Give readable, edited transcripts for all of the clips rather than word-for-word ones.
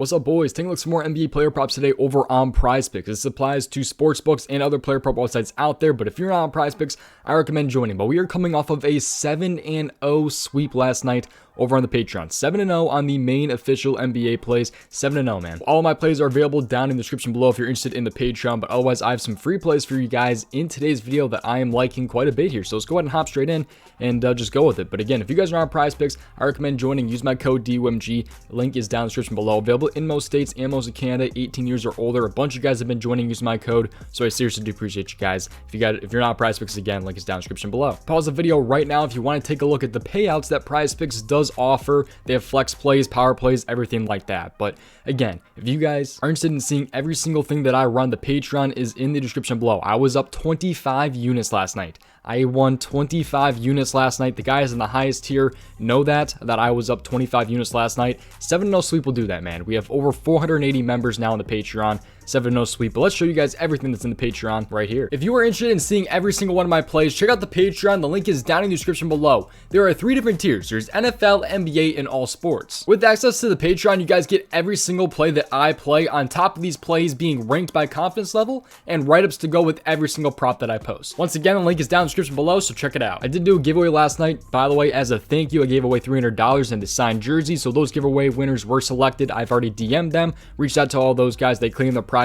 What's up, boys? Taking a look at some more NBA player props today over on prizepicks. This applies to sportsbooks and other player prop websites out there, but if you're not on prizepicks, I recommend joining. But we are coming off of a 7-0 sweep last night over on the Patreon. 7-0 on the main official NBA plays. 7-0, man. All of my plays are available down in the description below if you're interested in the Patreon, but otherwise I have some free plays for you guys in today's video that I am liking quite a bit here. So let's go ahead and hop straight in and just go with it. But again, if you guys are on prizepicks, I recommend joining. Use my code DOMG. Link is down in the description below. Available in most states and most of Canada, 18 years or older. A bunch of you guys have been joining using my code, so I seriously do appreciate you guys. If you're not on prizepicks, again, link is down in the description below. Pause the video right now if you want to take a look at the payouts that prizepicks does offer. They have flex plays, power plays, everything like that. But again, if you guys are interested in seeing every single thing that I run, the Patreon is in the description below. I was up 25 units last night. I won 25 units last night. The guys in the highest tier know that I was up 25 units last night. 7-0 sweep will do that, man. We have over 480 members now on the Patreon. 7-0 sweep, but let's show you guys everything that's in the Patreon right here. If you are interested in seeing every single one of my plays, check out the Patreon. The link is down in the description below. There are 3 different tiers. There's NFL, NBA, and all sports. With access to the Patreon, you guys get every single play that I play, on top of these plays being ranked by confidence level and write-ups to go with every single prop that I post. Once again, the link is down in the description below, so check it out. I did do a giveaway last night. By the way, as a thank you, I gave away $300 in the signed jersey, so those giveaway winners were selected. I've already DM'd them, reached out to all those guys. They claimed their prizes.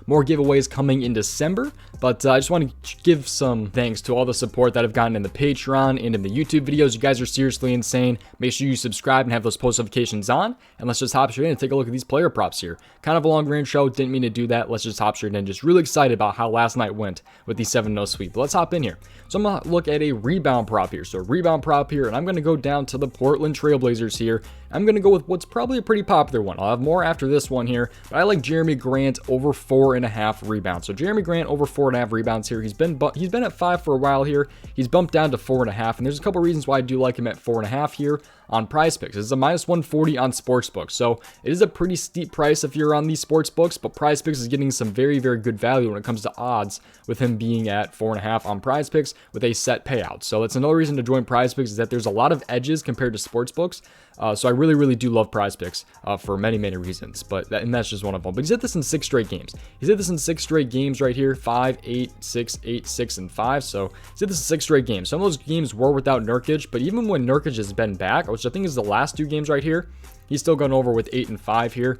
More giveaways coming in December, but I just want to give some thanks to all the support that I've gotten in the Patreon and in the YouTube videos. You guys are seriously insane. Make sure you subscribe and have those post notifications on, and let's just hop straight in and take a look at these player props here. Kind of a long range show, didn't mean to do that. Let's just hop straight in. Just really excited about how last night went with the 7-0 sweep. But let's hop in here. So I'm gonna look at a rebound prop here. So rebound prop here, and I'm gonna go down to the Portland Trailblazers here. I'm gonna go with what's probably a pretty popular one. I'll have more after this one here, but I like Jeremy Grant over 4.5 rebounds. So Jeremy Grant over 4.5 rebounds here. He's been at 5 for a while here. He's bumped down to 4.5, and there's a couple reasons why I do like him at 4.5 here on prizepicks. It's a -140 on sportsbooks, so it is a pretty steep price if you're on these sportsbooks, but prizepicks is getting some very, very good value when it comes to odds with him being at 4.5 on prizepicks with a set payout. So that's another reason to join prizepicks, is that there's a lot of edges compared to sportsbooks. So I really, really do love prizepicks for many, many reasons, and that's just one of them. But he's hit this in 6 straight games. He's hit this in 6 straight games right here, 5, 8, 6, 8, 6, and 5. So he's hit this in 6 straight games. Some of those games were without Nurkic, but even when Nurkic has been back, which I think is the last 2 games right here, he's still gone over with 8 and 5 here.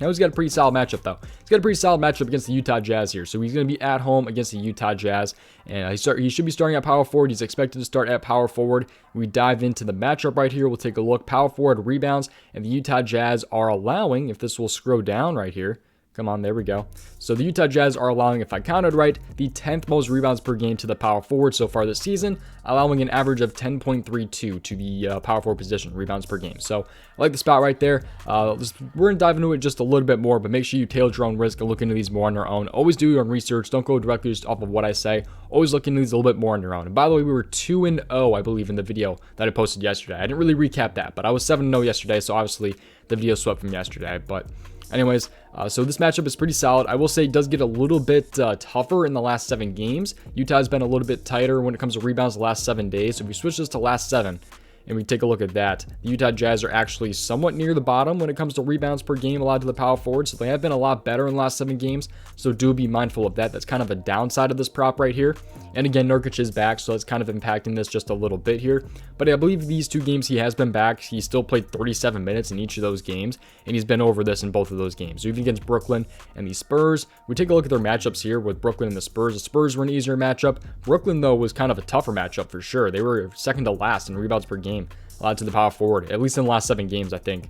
Now he's got a pretty solid matchup, though. He's got a pretty solid matchup against the Utah Jazz here. So he's going to be at home against the Utah Jazz. And he should be starting at power forward. He's expected to start at power forward. We dive into the matchup right here. We'll take a look. Power forward rebounds. And the Utah Jazz are allowing, if this will scroll down right here. Come on, there we go. So the Utah Jazz are allowing, if I counted right, the 10th most rebounds per game to the power forward so far this season, allowing an average of 10.32 to the power forward position, rebounds per game. So I like the spot right there. We're going to dive into it just a little bit more, but make sure you tailor your own risk and look into these more on your own. Always do your own research. Don't go directly just off of what I say. Always look into these a little bit more on your own. And by the way, we were 2-0, I believe, in the video that I posted yesterday. I didn't really recap that, but I was 7-0 yesterday, so obviously the video swept from yesterday. But anyways, so this matchup is pretty solid. I will say it does get a little bit tougher in the last 7 games. Utah's been a little bit tighter when it comes to rebounds the last 7 days. So if we switch this to last 7, and we take a look at that, the Utah Jazz are actually somewhat near the bottom when it comes to rebounds per game allowed to the power forward. So they have been a lot better in the last 7 games. So do be mindful of that. That's kind of a downside of this prop right here. And again, Nurkic is back, so that's kind of impacting this just a little bit here. But I believe these 2 games he has been back. He still played 37 minutes in each of those games, and he's been over this in both of those games. So even against Brooklyn and the Spurs, we take a look at their matchups here with Brooklyn and the Spurs. The Spurs were an easier matchup. Brooklyn, though, was kind of a tougher matchup for sure. They were second to last in rebounds per game allowed to the power forward, at least in the last 7 games, I think,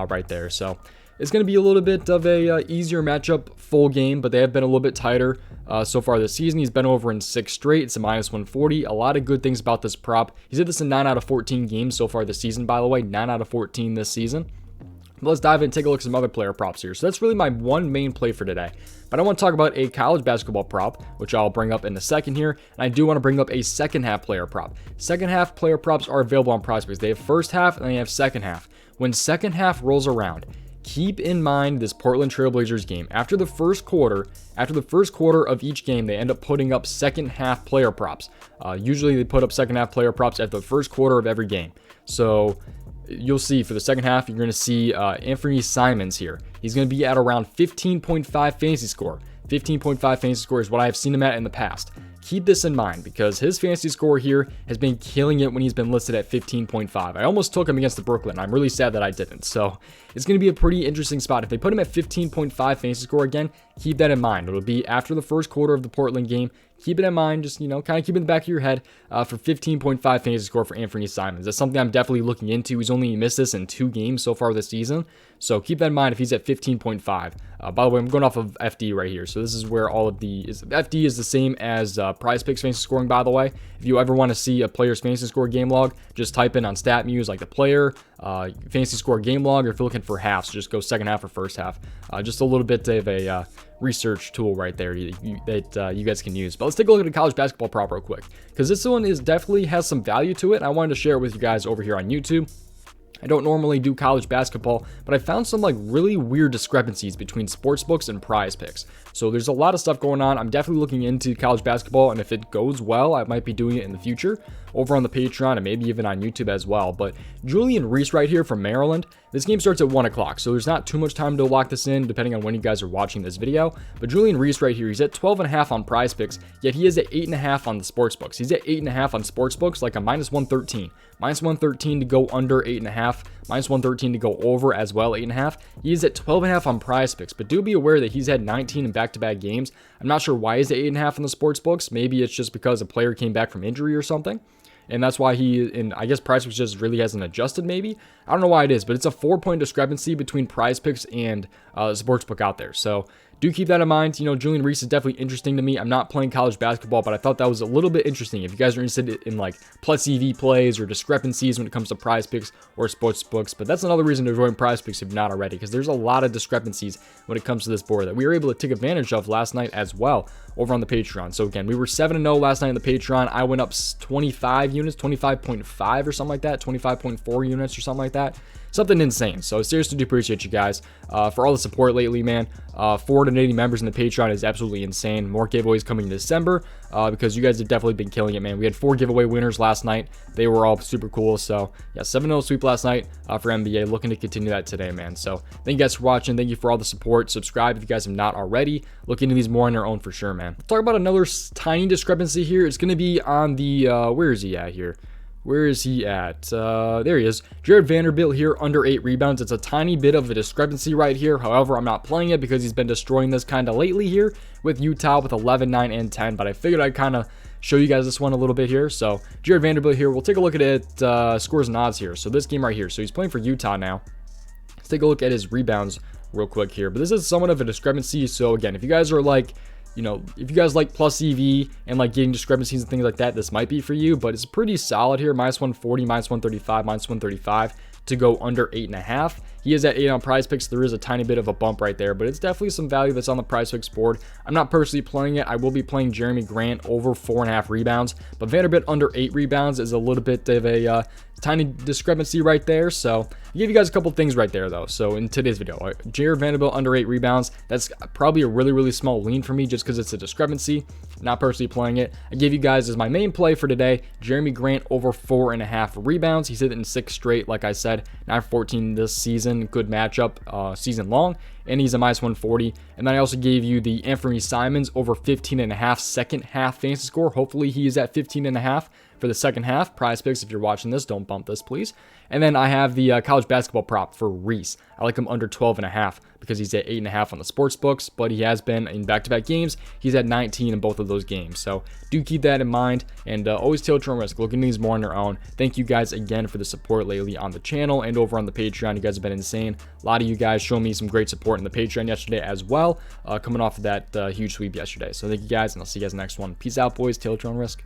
right there. So it's going to be a little bit of a easier matchup full game, but they have been a little bit tighter so far this season. He's been over in 6 straight. It's a -140. A lot of good things about this prop. He's hit this in 9 out of 14 games so far this season, by the way. 9 out of 14 this season. But let's dive in and take a look at some other player props here. So that's really my one main play for today. But I want to talk about a college basketball prop, which I'll bring up in a second here. And I do want to bring up a second half player prop. Second half player props are available on prizepicks. They have first half and they have second half. When second half rolls around, keep in mind this Portland Trailblazers game. After the first quarter of each game, they end up putting up second half player props. Usually they put up second half player props at the first quarter of every game. So you'll see for the second half, you're going to see Anthony Simons here. He's going to be at around 15.5 fantasy score. 15.5 fantasy score is what I have seen him at in the past. Keep this in mind because his fantasy score here has been killing it when he's been listed at 15.5. I almost took him against the Brooklyn. I'm really sad that I didn't. So it's going to be a pretty interesting spot. If they put him at 15.5 fantasy score again, keep that in mind. It'll be after the first quarter of the Portland game. Keep it in mind, just, kind of keep it in the back of your head for 15.5 fantasy score for Anthony Simons. That's something I'm definitely looking into. He's only missed this in 2 games so far this season. So keep that in mind if he's at 15.5. By the way, I'm going off of FD right here. So this is where all of the FD is the same as prizepicks fantasy scoring, by the way. If you ever want to see a player's fantasy score game log, just type in on Statmuse like the player, fantasy score game log, or if you're looking for halves, just go second half or first half. Just a little bit of a research tool right there that you guys can use. But let's take a look at the college basketball prop real quick, because this one definitely has some value to it, and I wanted to share it with you guys over here on YouTube. I don't normally do college basketball, but I found some really weird discrepancies between sportsbooks and prizepicks. So there's a lot of stuff going on. I'm definitely looking into college basketball, and if it goes well, I might be doing it in the future over on the Patreon and maybe even on YouTube as well. But Julian Reese right here from Maryland. This game starts at 1 o'clock, so there's not too much time to lock this in depending on when you guys are watching this video. But Julian Reese right here, he's at 12.5 on prizepicks, yet he is at 8.5 on the sportsbooks. He's at 8.5 on sportsbooks, like a -113. -113 to go under 8.5, -113 to go over as well, 8.5. He is at 12.5 on prizepicks, but do be aware that he's had 19 in back-to-back games. I'm not sure why he's at 8.5 on the sportsbooks. Maybe it's just because a player came back from injury or something, and that's why I guess prizepicks just really hasn't adjusted maybe. I don't know why it is, but it's a 4-point discrepancy between prizepicks and sportsbook out there. So do keep that in mind. Julian Reese is definitely interesting to me. I'm not playing college basketball, but I thought that was a little bit interesting. If you guys are interested in plus EV plays or discrepancies when it comes to prizepicks or sportsbooks, but that's another reason to join prizepicks if you're not already, because there's a lot of discrepancies when it comes to this board that we were able to take advantage of last night as well over on the Patreon. So again, we were 7-0 last night on the Patreon. I went up 25 units, 25.5 or something like that, 25.4 units or something like that. Something insane. So seriously do appreciate you guys for all the support lately, man. 480 members in the Patreon is absolutely insane. More giveaways coming in December because you guys have definitely been killing it, man. We had 4 giveaway winners last night. They were all super cool. So yeah, 7-0 sweep last night for NBA. Looking to continue that today, man. So thank you guys for watching. Thank you for all the support. Subscribe if you guys have not already. Look into these more on your own for sure, man. Let's talk about another tiny discrepancy here. It's going to be on the, where is he at here? Where is he at? There he is. Jared Vanderbilt here, under 8 rebounds. It's a tiny bit of a discrepancy right here. However, I'm not playing it because he's been destroying this kind of lately here with Utah with 11, 9, and 10. But I figured I'd kind of show you guys this one a little bit here. So Jared Vanderbilt here. We'll take a look at it, scores and odds here. So this game right here. So he's playing for Utah now. Let's take a look at his rebounds real quick here. But this is somewhat of a discrepancy. So again, if you guys are if you guys like plus EV and getting discrepancies and things like that, this might be for you, but it's pretty solid here. -140, -135, -135 to go under 8.5. He is at 8 on prizepicks. There is a tiny bit of a bump right there, but it's definitely some value that's on the prizepicks board. I'm not personally playing it. I will be playing Jeremy Grant over 4.5 rebounds, but Vanderbilt under 8 rebounds is a little bit of a tiny discrepancy right there. So I gave you guys a couple things right there though. So in today's video, Jared Vanderbilt under 8 rebounds, that's probably a really small lean for me just because it's a discrepancy. Not personally playing it. I gave you guys as my main play for today, Jeremy Grant over 4.5 rebounds. He's hit it in 6 straight, like I said, 9-14 this season. Good matchup season long, and he's a -140. And then I also gave you the Anthony Simons over 15.5 second half fantasy score. Hopefully he is at 15.5 for the second half. Prizepicks, if you're watching this, don't bump this, please. And then I have the college basketball prop for Reese. I like him under 12.5 because he's at 8.5 on the sports books, but he has been in back-to-back games. He's at 19 in both of those games. So do keep that in mind, and always tail your own risk. Look into these more on your own. Thank you guys again for the support lately on the channel and over on the Patreon. You guys have been insane. A lot of you guys showed me some great support in the Patreon yesterday as well, coming off of that huge sweep yesterday. So thank you guys, and I'll see you guys next one. Peace out, boys. Tail your own risk.